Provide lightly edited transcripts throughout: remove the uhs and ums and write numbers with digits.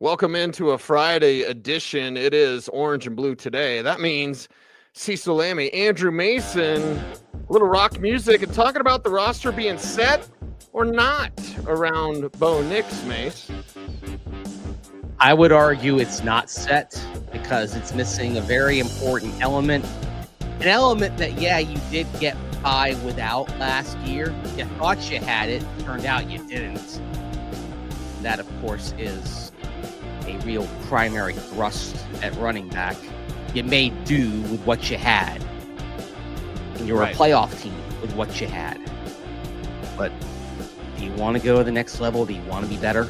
Welcome into a Friday edition. It is orange and blue today. That means Cecil Lammy, Andrew Mason, a little rock music, and talking about the roster being set or not around Bo Nix, Mace. I would argue it's not set because it's missing a very important element. An element that, you did get by without last year. You thought you had it. Turned out you didn't. That, of course, is a real primary thrust at running back. You made do with what you had. And you're a playoff team with what you had. But do you want to go to the next level? Do you want to be better?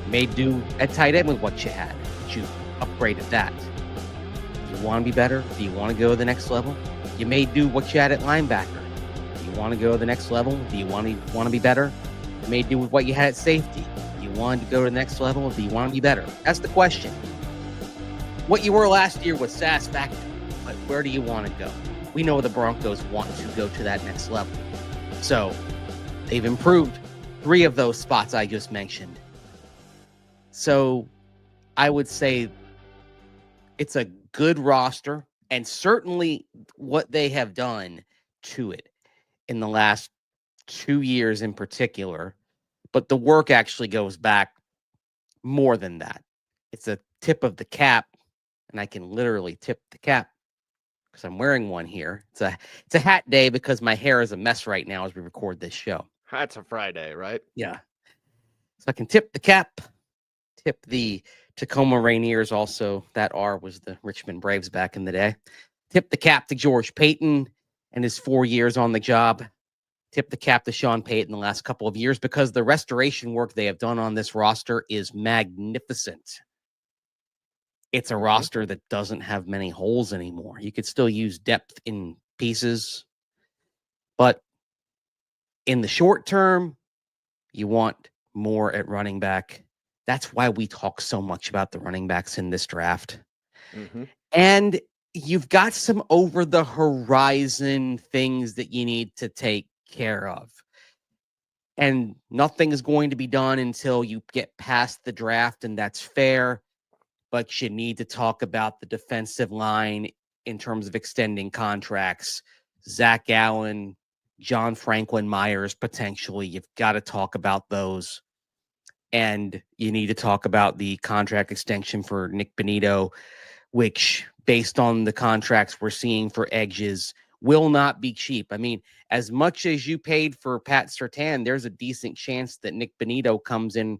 You made do at tight end with what you had. But you upgraded that. Do you want to be better? Do you want to go to the next level? You made do what you had at linebacker. Do you want to go to the next level? Do you want to be better? You made do with what you had at safety. You wanted to go to the next level, or do you want to be better? That's the question. What you were last year was satisfactory, but where do you want to go? We know the Broncos want to go to that next level. So they've improved 3 of those spots I just mentioned. So I would say it's a good roster, and certainly what they have done to it in the last 2 years in particular. But the work actually goes back more than that. It's a tip of the cap, and I can literally tip the cap because I'm wearing one here. It's a hat day because my hair is a mess right now as we record this show. It's a Friday, right? Yeah. So I can tip the cap, tip the Tacoma Rainiers also. That R was the Richmond Braves back in the day. Tip the cap to George Payton and his 4 years on the job. Tip the cap to Sean Payton the last couple of years because the restoration work they have done on this roster is magnificent. It's a roster that doesn't have many holes anymore. You could still use depth in pieces, but in the short term, you want more at running back. That's why we talk so much about the running backs in this draft. Mm-hmm. And you've got some over the horizon things that you need to take care of. And nothing is going to be done until you get past the draft, and that's fair. But you need to talk about the defensive line in terms of extending contracts. Zach Allen, John Franklin Myers, potentially. You've got to talk about those. And you need to talk about the contract extension for Nick Bonitto, which, based on the contracts we're seeing for edges, will not be cheap. I mean, as much as you paid for Pat Surtain, there's a decent chance that Nick Bonitto comes in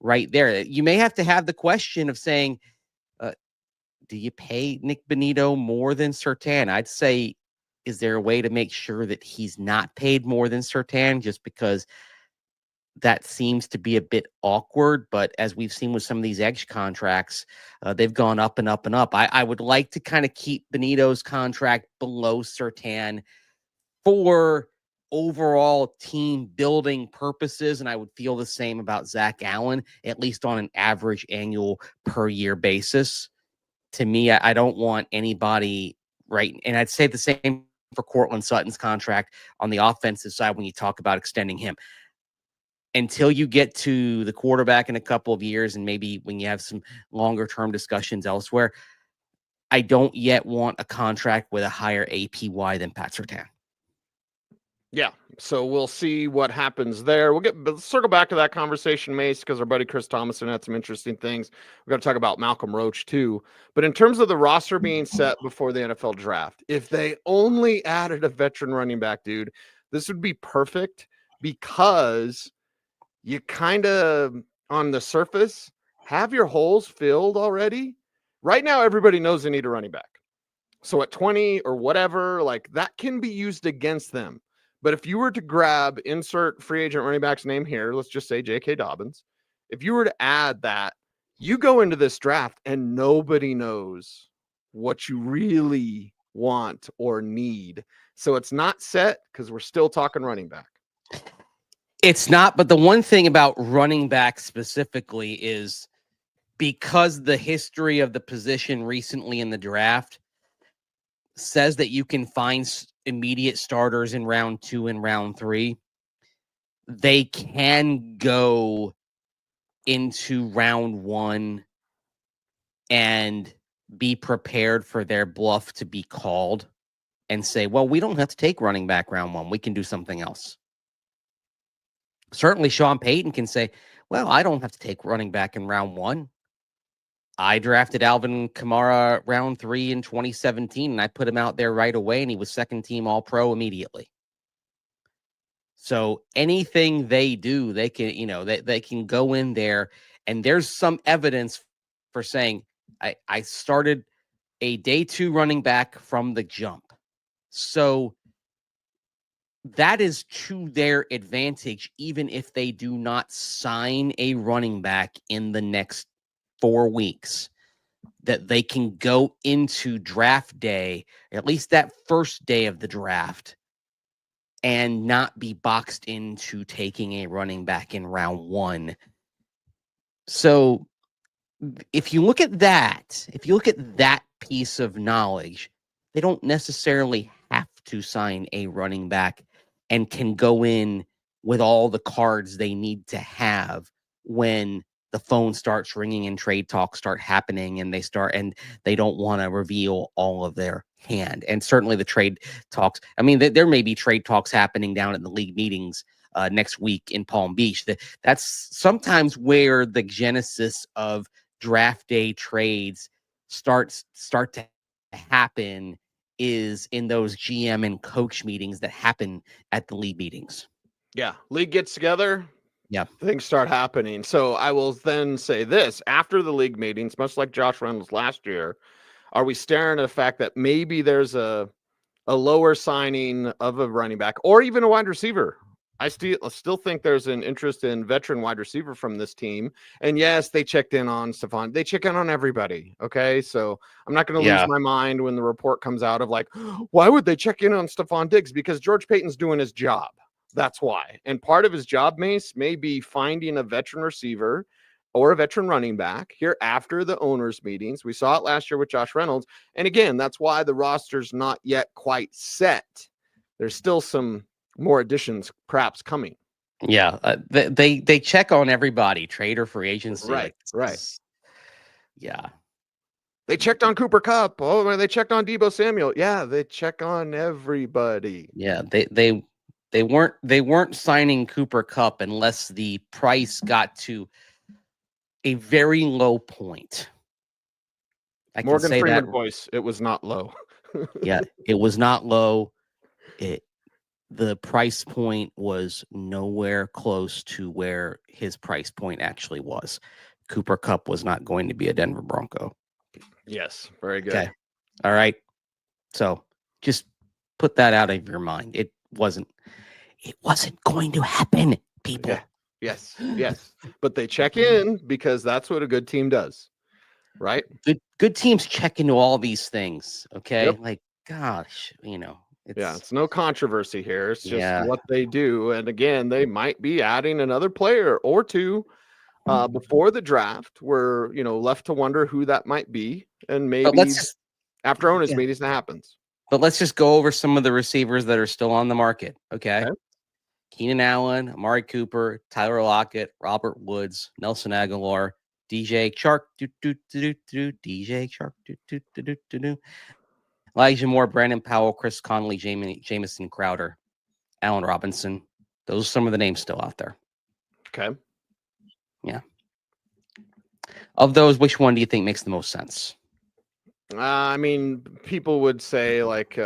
right there. You may have to have the question of saying, do you pay Nick Bonitto more than Surtain? I'd say, is there a way to make sure that he's not paid more than Surtain, just because that seems to be a bit awkward? But as we've seen with some of these edge contracts, they've gone up and up and up. I would like to kind of keep Bonitto's contract below Surtain for overall team building purposes. And I would feel the same about Zach Allen, at least on an average annual per year basis. To me, I don't want anybody right. And I'd say the same for Cortland Sutton's contract on the offensive side when you talk about extending him. Until you get to the quarterback in a couple of years, and maybe when you have some longer term discussions elsewhere, I don't yet want a contract with a higher APY than Pat Surtain. Yeah, so we'll see what happens there. Let's circle back to that conversation, Mace, because our buddy Chris Thomason had some interesting things. We're going to talk about Malcolm Roach too. But in terms of the roster being set before the NFL draft, if they only added a veteran running back, dude, this would be perfect, because you kind of, on the surface, have your holes filled already. Right now, everybody knows they need a running back. So at 20 or whatever, like, that can be used against them. But if you were to insert free agent running back's name here, let's just say J.K. Dobbins. If you were to add that, you go into this draft and nobody knows what you really want or need. So it's not set because we're still talking running back. It's not, but the one thing about running back specifically is, because the history of the position recently in the draft says that you can find immediate starters in round 2 and round 3, they can go into round one and be prepared for their bluff to be called and say, well, we don't have to take running back round one. We can do something else. Certainly Sean Payton can say, well, I don't have to take running back in round one. I drafted Alvin Kamara round 3 in 2017, and I put him out there right away, and he was second team All-Pro immediately. So anything they do, they can, they can go in there, and there's some evidence for saying, I started a day 2 running back from the jump. So that is to their advantage, even if they do not sign a running back in the next 4 weeks, that they can go into draft day, at least that first day of the draft, and not be boxed into taking a running back in round one. So if you look at that piece of knowledge, they don't necessarily have to sign a running back and can go in with all the cards they need to have when the phone starts ringing and trade talks start happening and they don't want to reveal all of their hand. And certainly the trade talks, I mean, there may be trade talks happening down at the league meetings next week in Palm Beach. That's sometimes where the genesis of draft day trades start to happen, is in those GM and coach meetings that happen at the league meetings. Yeah, league gets together. Yeah, things start happening. So I will then say this: after the league meetings, much like Josh Reynolds last year, are we staring at the fact that maybe there's a lower signing of a running back or even a wide receiver? I still think there's an interest in veteran wide receiver from this team. And yes, they checked in on Stephon. They check in on everybody. Okay. So I'm not going to lose my mind when the report comes out of like, why would they check in on Stephon Diggs? Because George Payton's doing his job. That's why. And part of his job, Mace, may be finding a veteran receiver or a veteran running back here after the owners' meetings. We saw it last year with Josh Reynolds. And again, that's why the roster's not yet quite set. There's still some more additions perhaps coming. Yeah. They check on everybody, trade or free agency. Right. Right. Yeah. They checked on Cooper Kupp. Oh, they checked on Deebo Samuel. Yeah, they check on everybody. Yeah. They weren't signing Cooper Kupp unless the price got to a very low point. Morgan Freeman voice, it was not low. Yeah, it was not low. The price point was nowhere close to where his price point actually was. Cooper Kupp was not going to be a Denver Bronco. Yes, very good. Okay. All right. So just put that out of your mind. It wasn't going to happen, people. Yeah. Yes. But they check in because that's what a good team does. Right? Good teams check into all these things. Okay. Yep. Like, gosh, it's no controversy here. It's just what they do. And again, they might be adding another player or two before the draft. We're, left to wonder who that might be. And maybe after owners meetings, that happens. But let's just go over some of the receivers that are still on the market. Okay. Keenan Allen, Amari Cooper, Tyler Lockett, Robert Woods, Nelson Aguilar, DJ Chark, DJ Chark, Elijah Moore, Brandon Powell, Chris Conley, Jamison Crowder, Allen Robinson. Those are some of the names still out there. Okay. Yeah. Of those, which one do you think makes the most sense? I mean, people would say like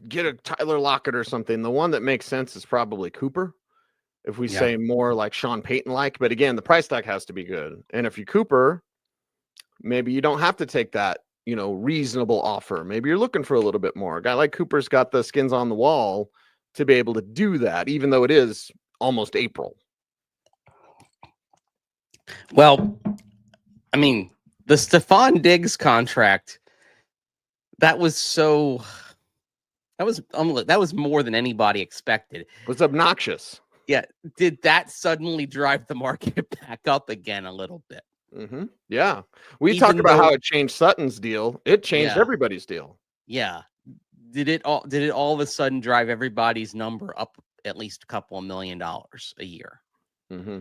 get a Tyler Lockett or something. The one that makes sense is probably Cooper. If we say more like Sean Payton like, but again, the price tag has to be good. And if you Cooper, maybe you don't have to take that, reasonable offer. Maybe you're looking for a little bit more. A guy like Cooper's got the skins on the wall to be able to do that, even though it is almost April. Well, I mean, the Stephon Diggs contract, that was more than anybody expected. It was obnoxious. Yeah. Did that suddenly drive the market back up again a little bit? Mm-hmm. Yeah. We talked about how it changed Sutton's deal. It changed everybody's deal. Yeah. Did it all of a sudden drive everybody's number up at least a couple of $1 million a year? Mm-hmm.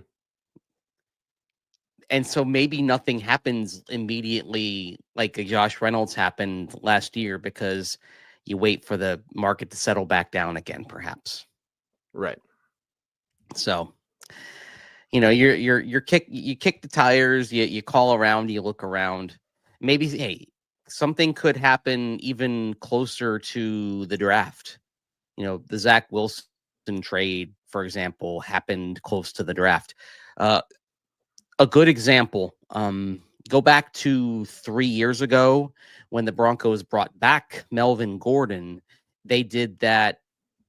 And so maybe nothing happens immediately like a Josh Reynolds happened last year because you wait for the market to settle back down again, perhaps. Right. So, you kick the tires, you call around, you look around. Maybe, hey, something could happen even closer to the draft. The Zach Wilson trade, for example, happened close to the draft. A good example, go back to 3 years ago when the Broncos brought back Melvin Gordon. They did that,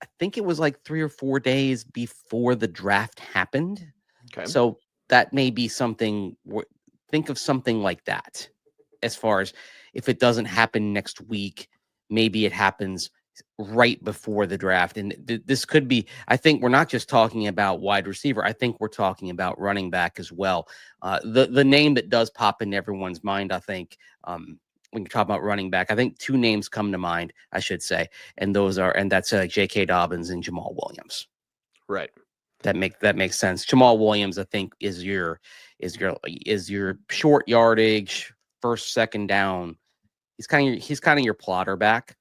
I think it was like 3 or 4 days before the draft happened. Okay. So that may be something, think of something like that. As far as if it doesn't happen next week, maybe it happens right before the draft. And this could be, I think we're not just talking about wide receiver. I think we're talking about running back as well. The name that does pop in everyone's mind, I think, when you talk about running back, I think 2 names come to mind, I should say. And that's J.K. Dobbins and Jamal Williams. Right. That makes sense. Jamal Williams, I think, is your short yardage, first, second down. He's kind of your plotter back.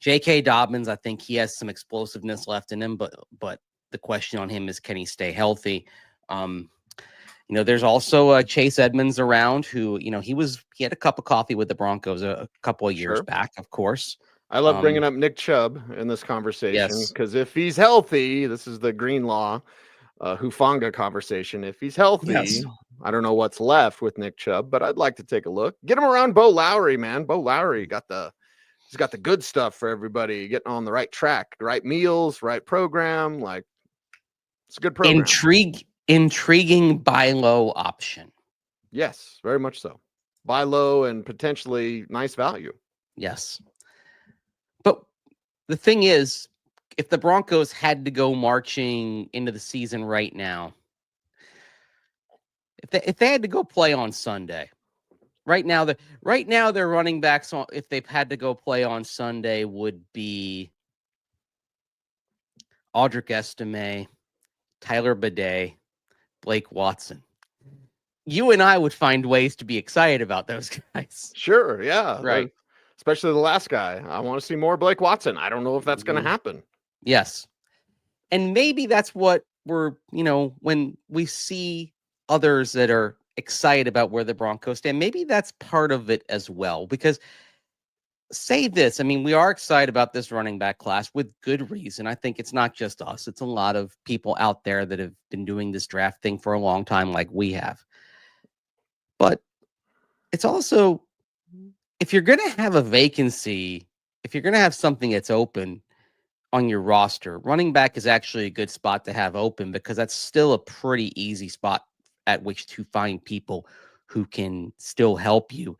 J.K. Dobbins, I think he has some explosiveness left in him, but the question on him is, can he stay healthy? There's also Chase Edmonds around who, he had a cup of coffee with the Broncos a couple of years back, of course. I love bringing up Nick Chubb in this conversation because if he's healthy, this is the Greenlaw Hufanga conversation. If he's healthy, I don't know what's left with Nick Chubb, but I'd like to take a look. Get him around Bo Lowry, man. Bo Lowry he's got the good stuff for everybody, getting on the right track, right meals, right program. Like, it's a good program. Intriguing buy low option. Yes, very much so. Buy low and potentially nice value. Yes. But the thing is, if the Broncos had to go marching into the season right now, if they had to go play on Sunday, right now their running backs, if they've had to go play on Sunday, would be Audric Estime, Tyler Bidet, Blake Watson. You and I would find ways to be excited about those guys. Sure, yeah. Right. Especially the last guy. I want to see more Blake Watson. I don't know if that's going to happen. Yes. And maybe that's what we're, when we see others that are excited about where the Broncos stand, maybe that's part of it as well. Because say this, we are excited about this running back class with good reason. I think it's not just us. It's a lot of people out there that have been doing this draft thing for a long time like we have. But it's also, if you're going to have a vacancy, if you're going to have something that's open on your roster, running back is actually a good spot to have open because that's still a pretty easy spot at which to find people who can still help you.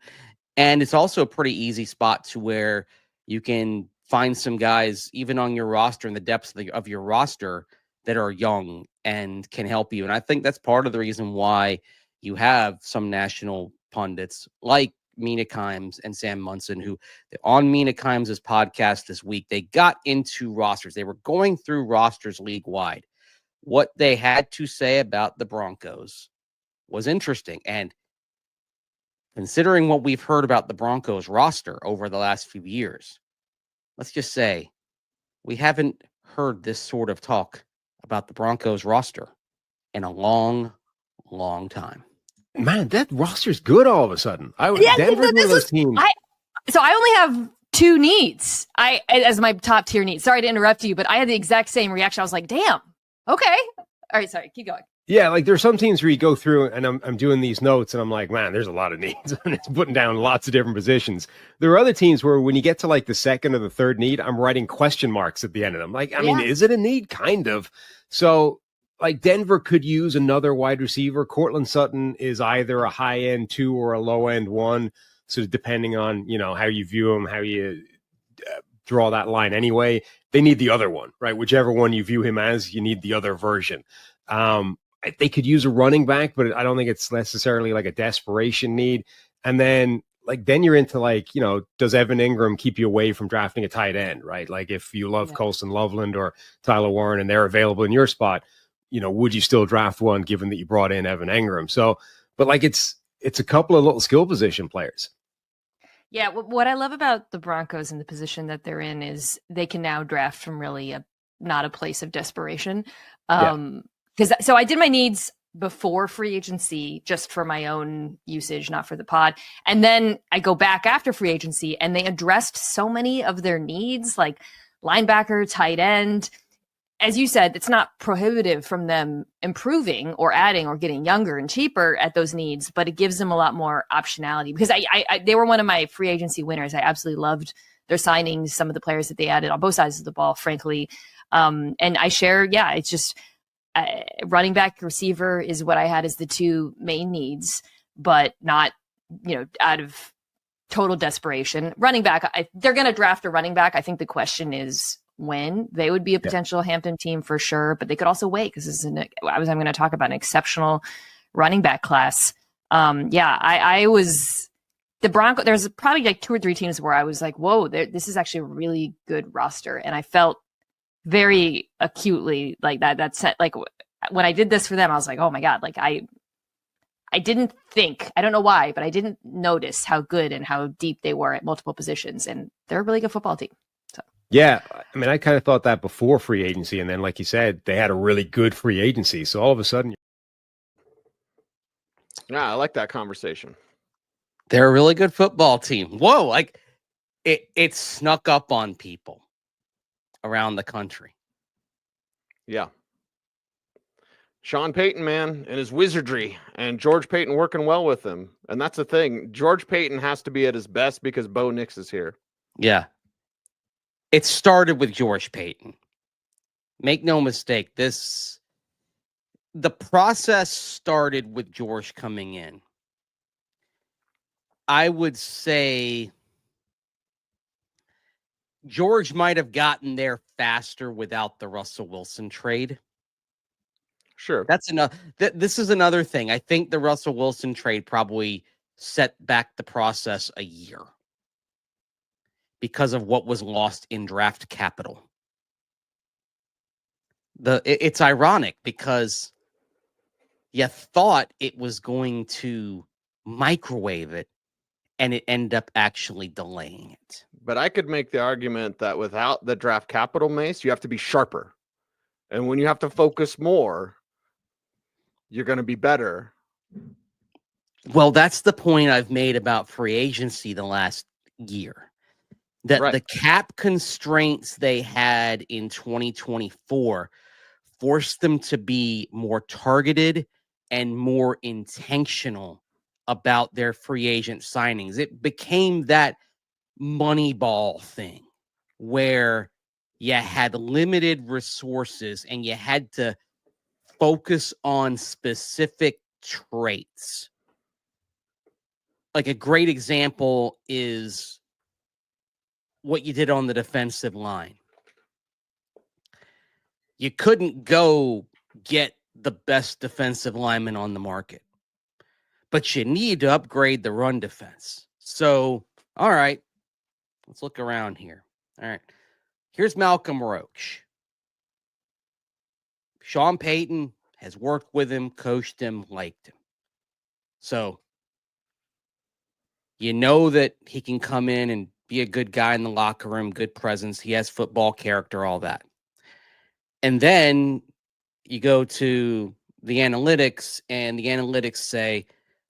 And it's also a pretty easy spot to where you can find some guys, even on your roster, in the depths of your roster, that are young and can help you. And I think that's part of the reason why you have some national pundits like Mina Kimes and Sam Munson, who on Mina Kimes' podcast this week, they got into rosters. They were going through rosters league-wide. What they had to say about the Broncos was interesting. And considering what we've heard about the Broncos roster over the last few years, let's just say we haven't heard this sort of talk about the Broncos roster in a long, long time. Man, that roster's good all of a sudden. Denver's one of those teams. So I only have 2 needs. As my top tier needs. Sorry to interrupt you, but I had the exact same reaction. I was like, damn. Okay. All right, sorry. Keep going. Yeah, like there's some teams where you go through and I'm doing these notes and I'm like, man, there's a lot of needs and it's putting down lots of different positions. There are other teams where when you get to like the second or the third need, I'm writing question marks at the end of them. Like, I mean, is it a need? Kind of. So like Denver could use another wide receiver. Cortland Sutton is either a high end 2 or a low end 1. So depending on, how you view him, how you draw that line anyway, they need the other one, right? Whichever one you view him as, you need the other version. They could use a running back, but I don't think it's necessarily like a desperation need. And then you're into does Evan Ingram keep you away from drafting a tight end, right? Like if you love Colson Loveland or Tyler Warren and they're available in your spot, would you still draft one given that you brought in Evan Engram? So, but like it's a couple of little skill position players. Yeah, what I love about the Broncos and the position that they're in is they can now draft from really not a place of desperation. So I did my needs before free agency just for my own usage, not for the pod. And then I go back after free agency and they addressed so many of their needs, like linebacker, tight end. As you said, it's not prohibitive from them improving or adding or getting younger and cheaper at those needs, but it gives them a lot more optionality because they were one of my free agency winners. I absolutely loved their signings, some of the players that they added on both sides of the ball, frankly. And I share, it's just running back, receiver is what I had as the two main needs, but not, out of total desperation. Running back, they're going to draft a running back. I think the question is, when they would be a potential Hampton team for sure, but they could also wait because I'm going to talk about an exceptional running back class. I was the Broncos. There's probably like 2 or 3 teams where I was like, whoa, this is actually a really good roster. And I felt very acutely like that's like when I did this for them, I was like, oh my God, like I didn't think, I don't know why, but I didn't notice how good and how deep they were at multiple positions. And they're a really good football team. Yeah, I mean, I kind of thought that before free agency, and then, like you said, they had a really good free agency. So all of a sudden, yeah, I like that conversation. They're a really good football team. Whoa, like it snuck up on people around the country. Yeah. Sean Payton, man, and his wizardry, and George Payton working well with him. And that's the thing. George Payton has to be at his best because Bo Nix is here. Yeah. It started with George Payton. Make no mistake, the process started with George coming in. I would say George might have gotten there faster without the Russell Wilson trade. Sure. That's enough. This is another thing. I think the Russell Wilson trade probably set back the process a year because of what was lost in draft capital. It's ironic because you thought it was going to microwave it, and it ended up actually delaying it. But I could make the argument that without the draft capital, Mace, you have to be sharper. And when you have to focus more, you're going to be better. Well, that's the point I've made about free agency the last year. That Right. The cap constraints they had in 2024 forced them to be more targeted and more intentional about their free agent signings. It became that Moneyball thing where you had limited resources and you had to focus on specific traits. Like a great example is what you did on the defensive line. You couldn't go get the best defensive lineman on the market, but you need to upgrade the run defense. So, all right, let's look around here. All right, here's Malcolm Roach. Sean Payton has worked with him, coached him, liked him. So, you know that he can come in and be a good guy in the locker room, good presence. He has football character, all that. And then you go to the analytics, and the analytics say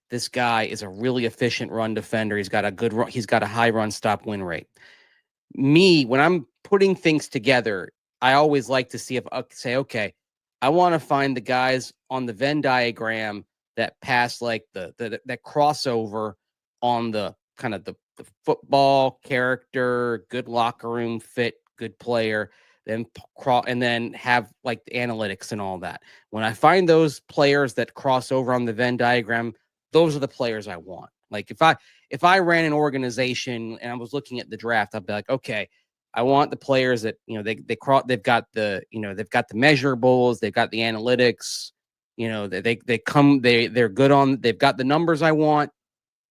this guy is a really efficient run defender. He's got a high run stop win rate. Me, when I'm putting things together, I always like to see okay, I want to find the guys on the Venn diagram that pass like that crossover on the kind of the football character, good locker room fit, good player, and then have like the analytics and all that. When I find those players that cross over on the Venn diagram, those are the players I want. Like if I ran an organization and I was looking at the draft, I'd be like, okay, I want the players that, they've got the measurables, they've got the analytics, they're good on, they've got the numbers I want,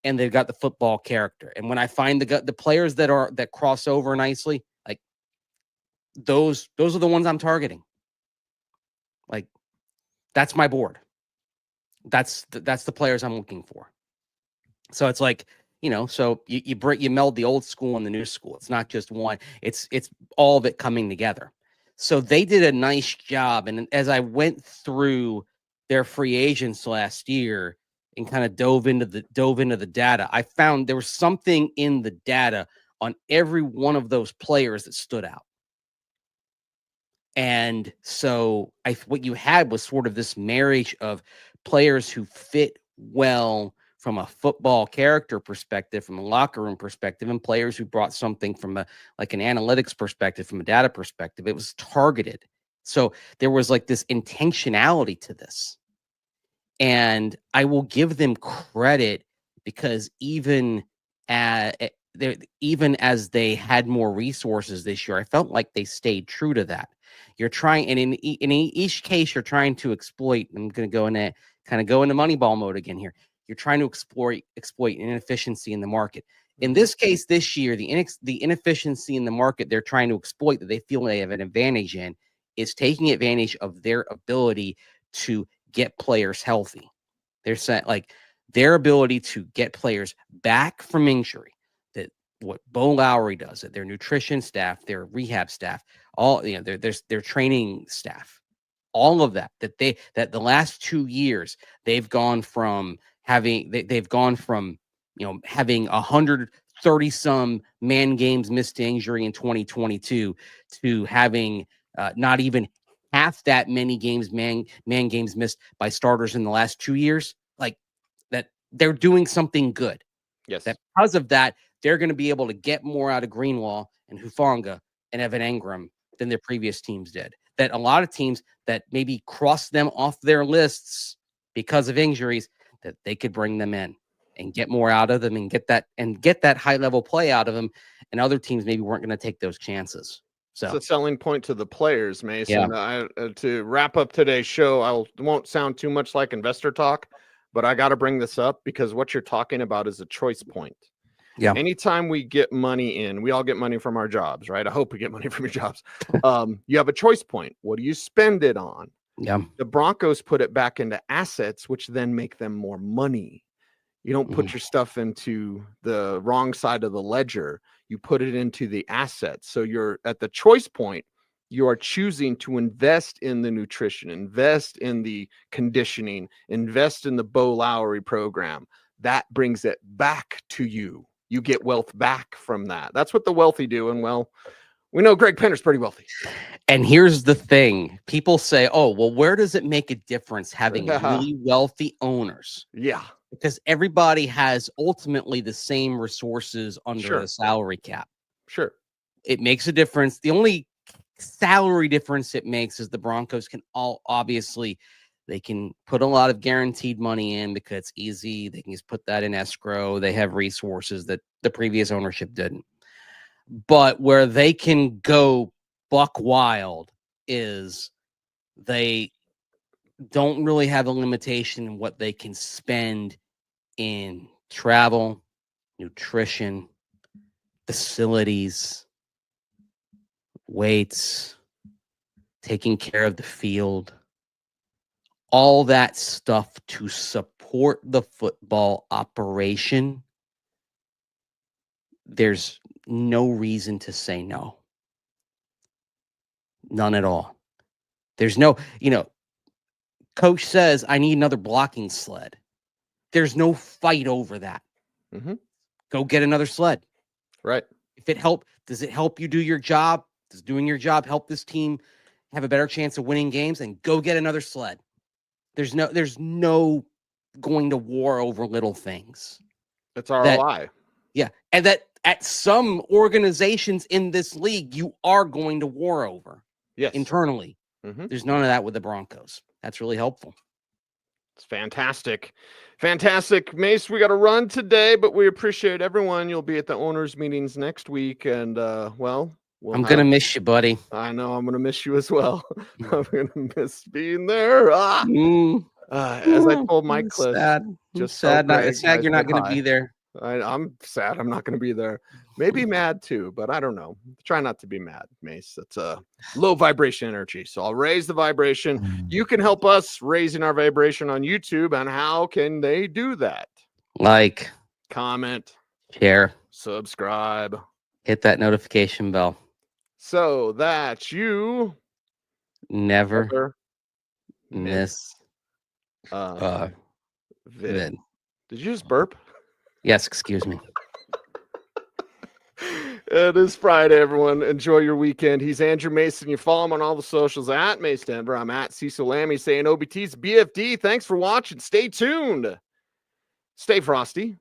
and they've got the football character. And when I find the players that cross over nicely, those are the ones I'm targeting. Like That's my board. That's the players I'm looking for. So it's like, so you meld the old school and the new school. It's not just one. It's all of it coming together. So they did a nice job. And as I went through their free agents last year and kind of dove into the data, I found there was something in the data on every one of those players that stood out. And so what you had was sort of this marriage of players who fit well from a football character perspective, from a locker room perspective, and players who brought something from an analytics perspective, from a data perspective. It was targeted. So there was like this intentionality to this. And I will give them credit because even as they had more resources this year, I felt like they stayed true to that. You're trying, and in each case, you're trying to exploit. I'm going to go into Moneyball mode again here. You're trying to exploit inefficiency in the market. In this case, this year, the inefficiency in the market they're trying to exploit that they feel they have an advantage in is taking advantage of their ability to get players healthy. They're saying like their ability to get players back from injury. That what Bo Lowry does, that their nutrition staff, their rehab staff, all their training staff, all of that the last 2 years they've gone from having 130 some man games missed to injury in 2022 to having not even half that many man games missed by starters in the last 2 years. Like that, they're doing something good. Yes. That because of that, they're going to be able to get more out of Greenlaw and Hufanga and Evan Engram than their previous teams did. That a lot of teams that maybe crossed them off their lists because of injuries, that they could bring them in and get more out of them and get that high level play out of them. And other teams maybe weren't going to take those chances. So it's a selling point to the players, Mason. Yeah. To wrap up today's show, I won't sound too much like investor talk, but I got to bring this up because what you're talking about is a choice point. Yeah. Anytime we get money in, we all get money from our jobs, right? I hope we get money from your jobs. You have a choice point. What do you spend it on? Yeah. The Broncos put it back into assets, which then make them more money. You don't put your stuff into the wrong side of the ledger. You put it into the assets. So you're at the choice point. You are choosing to invest in the nutrition, invest in the conditioning, invest in the Bo Lowry program. That brings it back to you. You get wealth back from that. That's what the wealthy do. And well, we know Greg Penner's pretty wealthy. And here's the thing. People say, oh, well, where does it make a difference having really wealthy owners? Yeah. Because everybody has ultimately the same resources under a salary cap. Sure. It makes a difference. The only salary difference it makes is the Broncos can they can put a lot of guaranteed money in because it's easy. They can just put that in escrow. They have resources that the previous ownership didn't. But where they can go buck wild is they don't really have a limitation in what they can spend in travel, nutrition, facilities, weights, taking care of the field, all that stuff to support the football operation. There's no reason to say no. None at all. There's no, coach says, I need another blocking sled. There's no fight over that. Mm-hmm. Go get another sled. Right. Does it help you do your job? Does doing your job help this team have a better chance of winning games? Then go get another sled. There's no going to war over little things. It's ROI. Yeah. And that at some organizations in this league, you are going to war over. Yes. Internally. Mm-hmm. There's none of that with the Broncos. That's really helpful. It's fantastic. Fantastic. Mace, we got to run today, but we appreciate everyone. You'll be at the owners' meetings next week. And, I'm going to miss you, buddy. I know. I'm going to miss you as well. I'm going to miss being there. As I told Mike Cliff, sad. just sad. Greg, It's sad you're not going to be there. I'm sad I'm not going to be there. Maybe mad too, but I don't know. Try not to be mad, Mace. It's a low vibration energy. So I'll raise the vibration. You can help us raising our vibration on YouTube. And how can they do that? Like, comment, share, subscribe, hit that notification bell. So that you never miss vid. Did you just burp? Yes, excuse me. It is Friday, everyone. Enjoy your weekend. He's Andrew Mason. You follow him on all the socials at Mace Denver. I'm at Cecil Lammy saying OBT's BFD. Thanks for watching. Stay tuned. Stay frosty.